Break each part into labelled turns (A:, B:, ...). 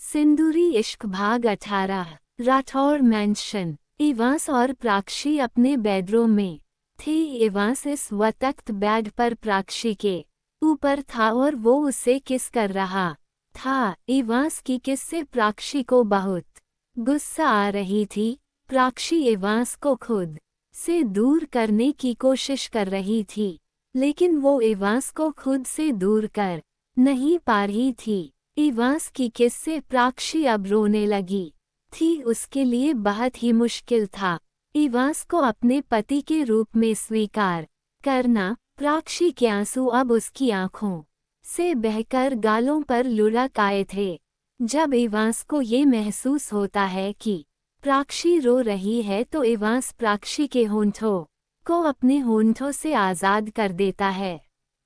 A: सिंदूरी इश्क भाग 18 राठौर मैंशन। इवांस और प्राक्षी अपने बेडरूम में थे। इवांस इस वक्त बेड पर प्राक्षी के ऊपर था और वो उसे किस कर रहा था। इवांस की किस से प्राक्षी को बहुत गुस्सा आ रही थी। प्राक्षी इवांस को खुद से दूर करने की कोशिश कर रही थी, लेकिन वो इवांस को खुद से दूर कर नहीं पा रही थी। इवांस की किस से प्राक्षी अब रोने लगी थी। उसके लिए बहुत ही मुश्किल था इवांस को अपने पति के रूप में स्वीकार करना। प्राक्षी के आंसू अब उसकी आंखों से बहकर गालों पर लुढ़क आए थे। जब इवांस को ये महसूस होता है कि प्राक्षी रो रही है तो इवांस प्राक्षी के होंठों को अपने होंठों से आज़ाद कर देता है।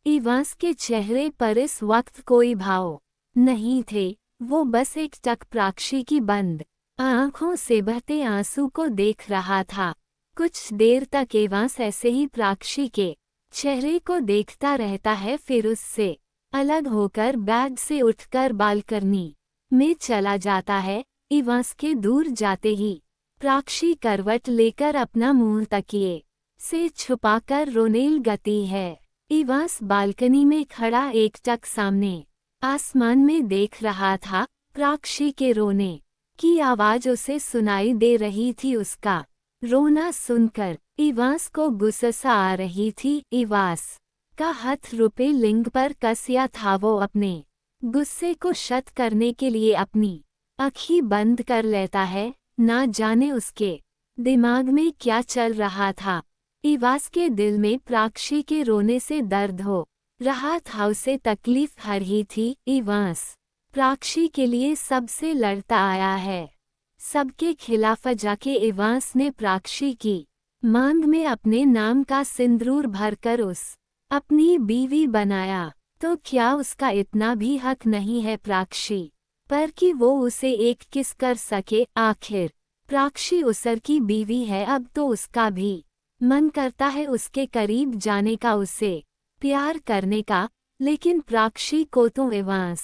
A: इवांस के चेहरे पर इस वक्त कोई भाव नहीं थे। वो बस एक टक प्राक्षी की बंद आंखों से बहते आंसू को देख रहा था। कुछ देर तक इवांस ऐसे ही प्राक्षी के चेहरे को देखता रहता है, फिर उससे अलग होकर बेड से उठकर बालकनी में चला जाता है। इवांस के दूर जाते ही प्राक्षी करवट लेकर अपना मुंह तकिए से छुपाकर रोने लगती है। इवांस बालकनी में खड़ा एकटक सामने आसमान में देख रहा था। प्राक्षी के रोने की आवाज उसे सुनाई दे रही थी। उसका रोना सुनकर इवांस को गुस्सा आ रही थी। इवांस का हाथ रुपे लिंग पर कसिया था। वो अपने गुस्से को शत करने के लिए अपनी आँखें बंद कर लेता है। ना जाने उसके दिमाग में क्या चल रहा था। इवांस के दिल में प्राक्षी के रोने से दर्द हो रहा था, उसे तकलीफ हो रही थी। इवांस प्राक्षी के लिए सबसे लड़ता आया है, सबके खिलाफ जाके इवांस ने प्राक्षी की मांग में अपने नाम का सिंदूर भरकर उस अपनी बीवी बनाया। तो क्या उसका इतना भी हक नहीं है प्राक्षी पर कि वो उसे एक किस कर सके। आखिर प्राक्षी उसर की बीवी है, अब तो उसका भी मन करता है उसके करीब जाने का, उसे प्यार करने का। लेकिन प्राक्षी को तो इवांस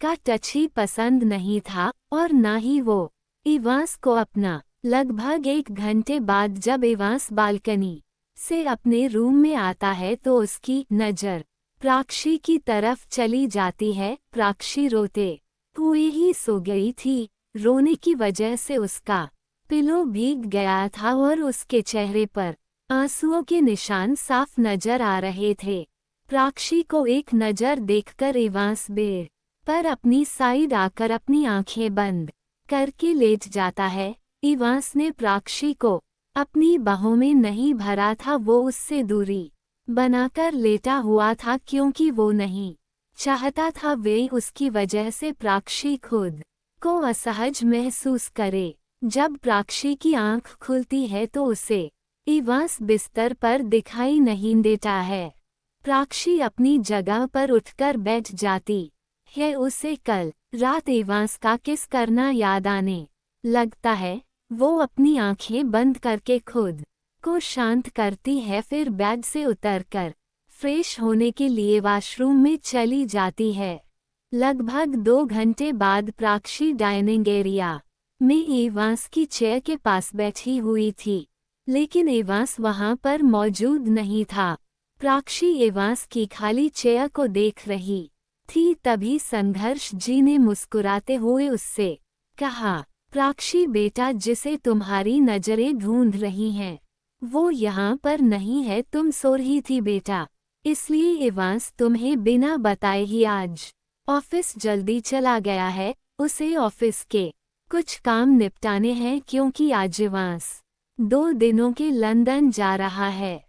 A: का टच ही पसंद नहीं था और ना ही वो इवांस को अपना। लगभग 1 घंटे बाद जब इवांस बालकनी से अपने रूम में आता है तो उसकी नज़र प्राक्षी की तरफ चली जाती है। प्राक्षी रोते हुए ही सो गई थी। रोने की वजह से उसका पिलो भीग गया था और उसके चेहरे पर आंसुओं के निशान साफ नजर आ रहे थे। प्राक्षी को एक नज़र देखकर इवांस बेड पर अपनी साइड आकर अपनी आंखें बंद करके लेट जाता है। इवांस ने प्राक्षी को अपनी बाहों में नहीं भरा था, वो उससे दूरी बनाकर लेटा हुआ था क्योंकि वो नहीं चाहता था वे उसकी वजह से प्राक्षी खुद को असहज महसूस करे। जब प्राक्षी की आंख खुलती है तो उसे इवांस बिस्तर पर दिखाई नहीं देता है। प्राक्षी अपनी जगह पर उठकर बैठ जाती है। उसे कल रात इवांस का किस करना याद आने लगता है। वो अपनी आंखें बंद करके खुद को शांत करती है, फिर बेड से उतरकर फ्रेश होने के लिए वॉशरूम में चली जाती है। लगभग 2 घंटे बाद प्राक्षी डाइनिंग एरिया में इवांस की चेयर के पास बैठी हुई थी, लेकिन इवांस वहां पर मौजूद नहीं था। प्राक्षी इवांस की खाली चेयर को देख रही थी। तभी संघर्ष जी ने मुस्कुराते हुए उससे कहा, प्राक्षी बेटा, जिसे तुम्हारी नजरें ढूंढ रही हैं वो यहाँ पर नहीं है। तुम सो रही थी बेटा, इसलिए इवांस तुम्हें बिना बताए ही आज ऑफिस जल्दी चला गया है। उसे ऑफिस के कुछ काम निपटाने हैं क्योंकि आज इवांस 2 दिनों के लंदन जा रहा है।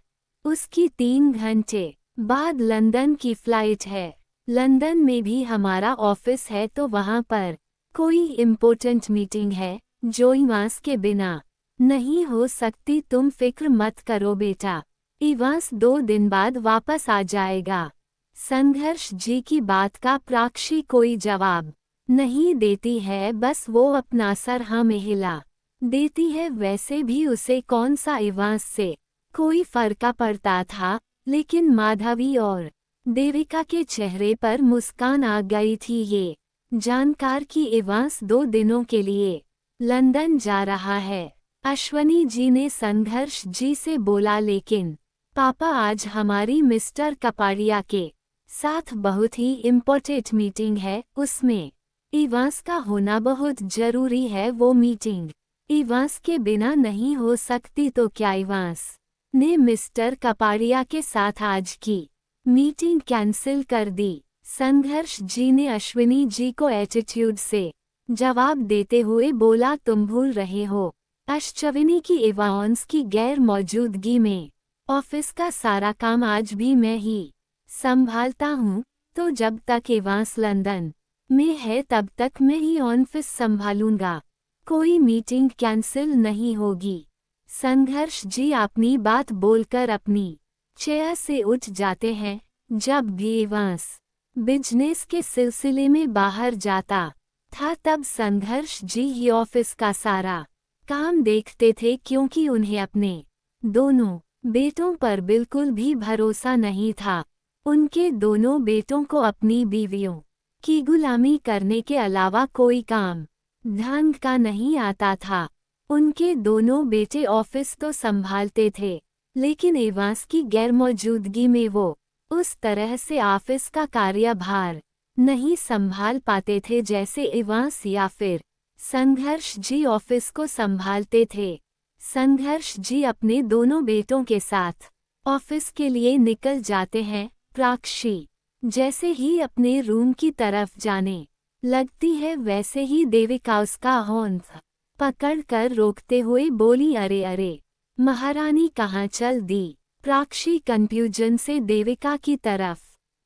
A: उसकी 3 घंटे बाद लंदन की फ्लाइट है। लंदन में भी हमारा ऑफिस है तो वहाँ पर कोई इम्पोर्टेंट मीटिंग है जो इवांस के बिना नहीं हो सकती। तुम फिक्र मत करो बेटा, इवांस 2 दिन बाद वापस आ जाएगा। संघर्ष जी की बात का प्राक्षी कोई जवाब नहीं देती है, बस वो अपना सर हाँ में हिला देती है। वैसे भी उसे कौन सा इवांस से कोई फर्क पड़ता था, लेकिन माधवी और देविका के चेहरे पर मुस्कान आ गई थी। ये जानकार कि इवांस 2 दिनों के लिए लंदन जा रहा है। अश्वनी जी ने संघर्ष जी से बोला, लेकिन पापा आज हमारी मिस्टर कपाड़िया के साथ बहुत ही इम्पोर्टेंट मीटिंग है, उसमें इवांस का होना बहुत जरूरी है। वो मीटिंग इवांस के बिना नहीं हो सकती। तो क्या इवांस ने मिस्टर कपाड़िया के साथ आज की मीटिंग कैंसिल कर दी? संघर्ष जी ने अश्विनी जी को एटीट्यूड से जवाब देते हुए बोला, तुम भूल रहे हो अश्विनी की इवांस की गैर मौजूदगी में ऑफिस का सारा काम आज भी मैं ही संभालता हूँ। तो जब तक इवांस लंदन में है तब तक मैं ही ऑफिस संभालूंगा, कोई मीटिंग कैंसिल नहीं होगी। संघर्ष जी अपनी बात बोलकर अपनी चेयर से उठ जाते हैं। जब भी इवांस बिजनेस के सिलसिले में बाहर जाता था तब संघर्ष जी ही ऑफिस का सारा काम देखते थे, क्योंकि उन्हें अपने दोनों बेटों पर बिल्कुल भी भरोसा नहीं था। उनके दोनों बेटों को अपनी बीवियों की गुलामी करने के अलावा कोई काम ढंग का नहीं आता था। उनके दोनों बेटे ऑफिस तो संभालते थे, लेकिन इवांस की गैरमौजूदगी में वो उस तरह से ऑफिस का कार्यभार नहीं संभाल पाते थे जैसे इवांस या फिर संघर्ष जी ऑफिस को संभालते थे। संघर्ष जी अपने दोनों बेटों के साथ ऑफिस के लिए निकल जाते हैं। प्राक्षी जैसे ही अपने रूम की तरफ जाने लगती है, वैसे ही देविका उसका होंठ पकड़ कर रोकते हुए बोली, अरे अरे महारानी कहाँ चल दी? प्राक्षी कंफ्यूजन से देविका की तरफ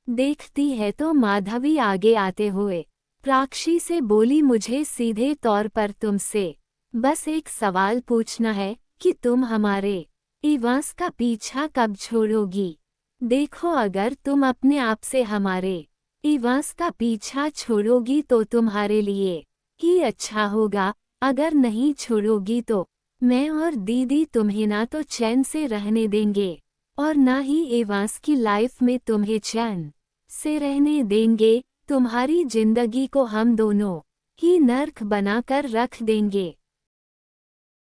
A: देखती है तो माधवी आगे आते हुए प्राक्षी से बोली, मुझे सीधे तौर पर तुमसे बस एक सवाल पूछना है कि तुम हमारे इवांस का पीछा कब छोड़ोगी? देखो, अगर तुम अपने आप से हमारे इवांस का पीछा छोड़ोगी तो तुम्हारे लिए ही अच्छा होगा, अगर नहीं छोड़ोगी तो मैं और दीदी तुम्हें ना तो चैन से रहने देंगे और ना ही इवांस की लाइफ में तुम्हें चैन से रहने देंगे। तुम्हारी जिंदगी को हम दोनों ही नर्क बनाकर रख देंगे।